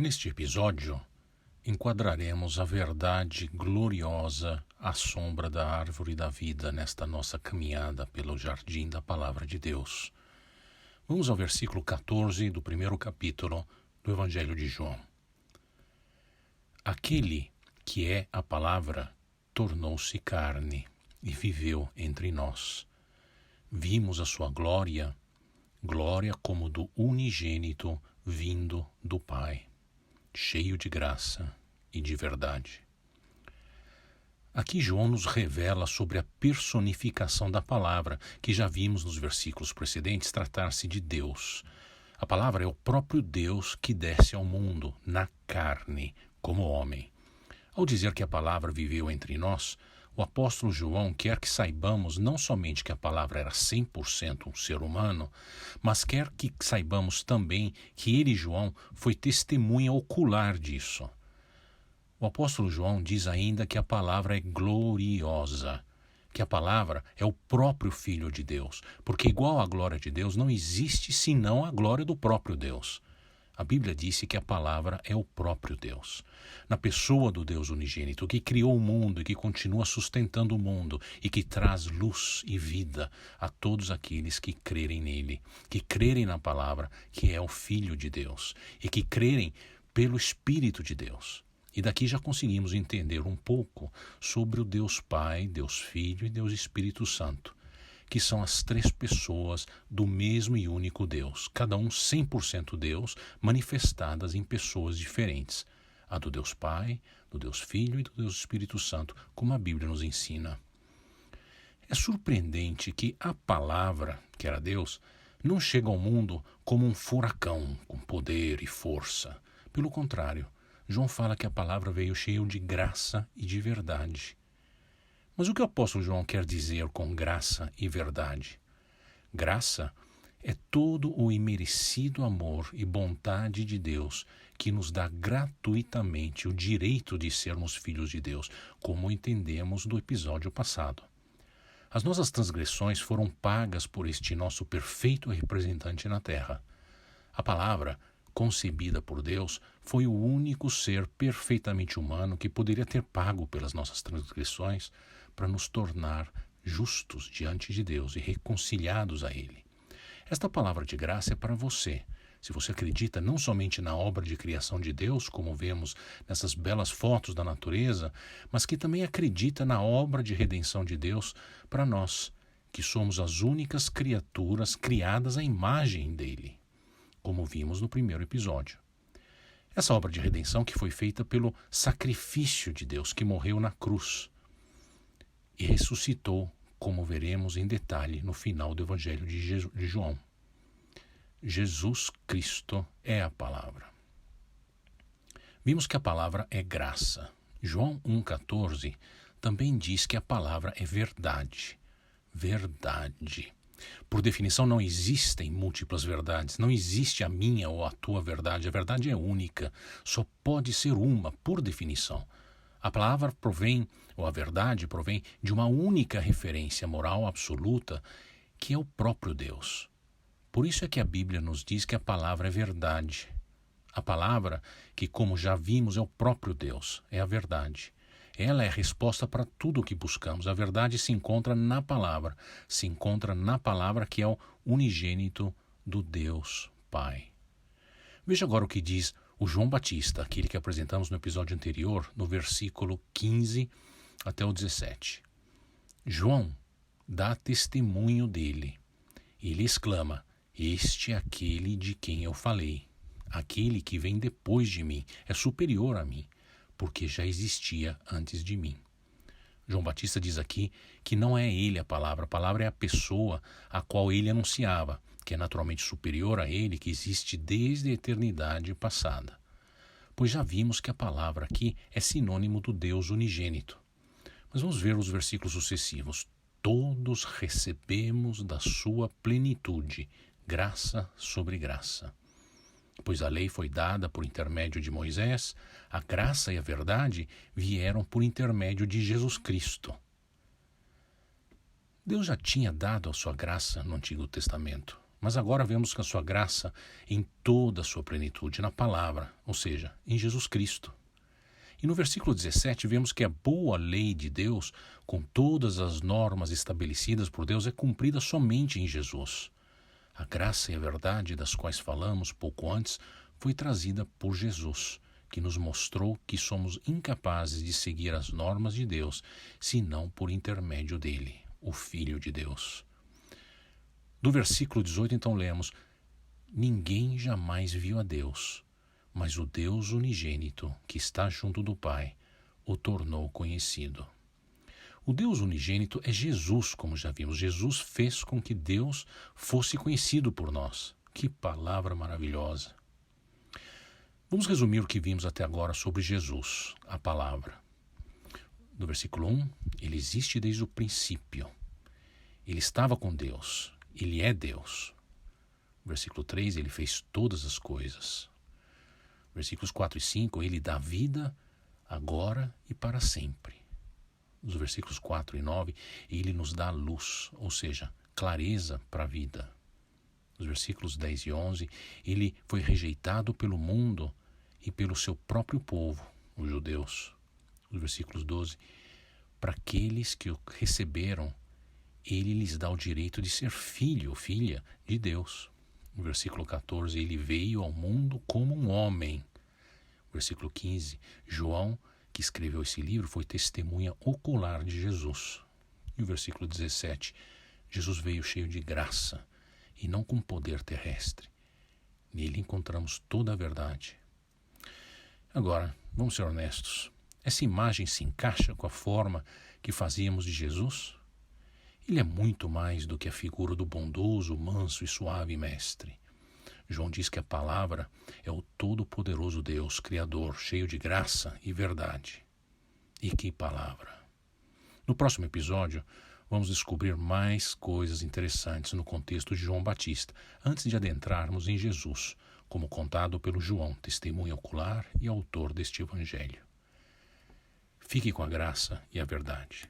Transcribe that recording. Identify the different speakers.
Speaker 1: Neste episódio, enquadraremos a verdade gloriosa à sombra da árvore da vida nesta nossa caminhada pelo jardim da Palavra de Deus. Vamos ao versículo 14 do primeiro capítulo do Evangelho de João. Aquele que é a Palavra tornou-se carne e viveu entre nós. Vimos a sua glória, glória como do unigênito vindo do Pai, cheio de graça e de verdade. Aqui João nos revela sobre a personificação da palavra, que já vimos nos versículos precedentes tratar-se de Deus. A palavra é o próprio Deus que desce ao mundo, na carne, como homem. Ao dizer que a palavra viveu entre nós, o apóstolo João quer que saibamos não somente que a palavra era 100% um ser humano, mas quer que saibamos também que ele, João, foi testemunha ocular disso. O apóstolo João diz ainda que a palavra é gloriosa, que a palavra é o próprio Filho de Deus, porque igual à glória de Deus não existe senão a glória do próprio Deus. A Bíblia disse que a palavra é o próprio Deus, na pessoa do Deus unigênito, que criou o mundo e que continua sustentando o mundo e que traz luz e vida a todos aqueles que crerem nele, que crerem na palavra, que é o Filho de Deus, e que crerem pelo Espírito de Deus. E daqui já conseguimos entender um pouco sobre o Deus Pai, Deus Filho e Deus Espírito Santo, que são as três pessoas do mesmo e único Deus, cada um 100% Deus, manifestadas em pessoas diferentes, a do Deus Pai, do Deus Filho e do Deus Espírito Santo, como a Bíblia nos ensina. É surpreendente que a palavra, que era Deus, não chega ao mundo como um furacão, com poder e força. Pelo contrário, João fala que a palavra veio cheia de graça e de verdade. Mas o que o apóstolo João quer dizer com graça e verdade? Graça é todo o imerecido amor e bondade de Deus que nos dá gratuitamente o direito de sermos filhos de Deus, como entendemos do episódio passado. As nossas transgressões foram pagas por este nosso perfeito representante na terra. A palavra, concebida por Deus, foi o único ser perfeitamente humano que poderia ter pago pelas nossas transgressões para nos tornar justos diante de Deus e reconciliados a Ele. Esta palavra de graça é para você, se você acredita não somente na obra de criação de Deus, como vemos nessas belas fotos da natureza, mas que também acredita na obra de redenção de Deus para nós, que somos as únicas criaturas criadas à imagem dele, como vimos no primeiro episódio. Essa obra de redenção que foi feita pelo sacrifício de Deus, que morreu na cruz e ressuscitou, como veremos em detalhe no final do Evangelho de João. Jesus Cristo é a palavra. Vimos que a palavra é graça. João 1,14 também diz que a palavra é verdade. Verdade. Por definição, não existem múltiplas verdades. Não existe a minha ou a tua verdade. A verdade é única. Só pode ser uma, por definição. A palavra provém, ou a verdade provém, de uma única referência moral absoluta, que é o próprio Deus. Por isso é que a Bíblia nos diz que a palavra é verdade. A palavra, que como já vimos, é o próprio Deus, é a verdade. Ela é a resposta para tudo o que buscamos. A verdade se encontra na palavra que é o unigênito do Deus Pai. Veja agora o que diz o João Batista, aquele que apresentamos no episódio anterior, no versículo 15 até o 17. João dá testemunho dele. Ele exclama: "Este é aquele de quem eu falei. Aquele que vem depois de mim é superior a mim, porque já existia antes de mim." João Batista diz aqui que não é ele a palavra é a pessoa a qual ele anunciava, que é naturalmente superior a ele, que existe desde a eternidade passada. Pois já vimos que a palavra aqui é sinônimo do Deus unigênito. Mas vamos ver os versículos sucessivos. Todos recebemos da sua plenitude, graça sobre graça. Pois a lei foi dada por intermédio de Moisés, a graça e a verdade vieram por intermédio de Jesus Cristo. Deus já tinha dado a sua graça no Antigo Testamento. Mas agora vemos que a sua graça em toda a sua plenitude, na palavra, ou seja, em Jesus Cristo. E no versículo 17 vemos que a boa lei de Deus, com todas as normas estabelecidas por Deus, é cumprida somente em Jesus. A graça e a verdade das quais falamos pouco antes foi trazida por Jesus, que nos mostrou que somos incapazes de seguir as normas de Deus, senão por intermédio dele, o Filho de Deus. Do versículo 18, então, lemos: ninguém jamais viu a Deus, mas o Deus unigênito, que está junto do Pai, o tornou conhecido. O Deus unigênito é Jesus, como já vimos. Jesus fez com que Deus fosse conhecido por nós. Que palavra maravilhosa! Vamos resumir o que vimos até agora sobre Jesus, a palavra. No versículo 1, ele existe desde o princípio. Ele estava com Deus. Ele é Deus. Versículo 3, ele fez todas as coisas. Versículos 4 e 5, ele dá vida agora e para sempre. Nos versículos 4 e 9, ele nos dá luz, ou seja, clareza para a vida. Nos versículos 10 e 11, ele foi rejeitado pelo mundo e pelo seu próprio povo, os judeus. Nos versículos 12, para aqueles que o receberam, ele lhes dá o direito de ser filho ou filha de Deus. No versículo 14, ele veio ao mundo como um homem. Versículo 15, João, que escreveu esse livro, foi testemunha ocular de Jesus. E o versículo 17, Jesus veio cheio de graça e não com poder terrestre. Nele encontramos toda a verdade. Agora, vamos ser honestos. Essa imagem se encaixa com a forma que fazíamos de Jesus? Ele é muito mais do que a figura do bondoso, manso e suave mestre. João diz que a palavra é o todo-poderoso Deus, Criador, cheio de graça e verdade. E que palavra! No próximo episódio, vamos descobrir mais coisas interessantes no contexto de João Batista, antes de adentrarmos em Jesus, como contado pelo João, testemunha ocular e autor deste Evangelho. Fique com a graça e a verdade.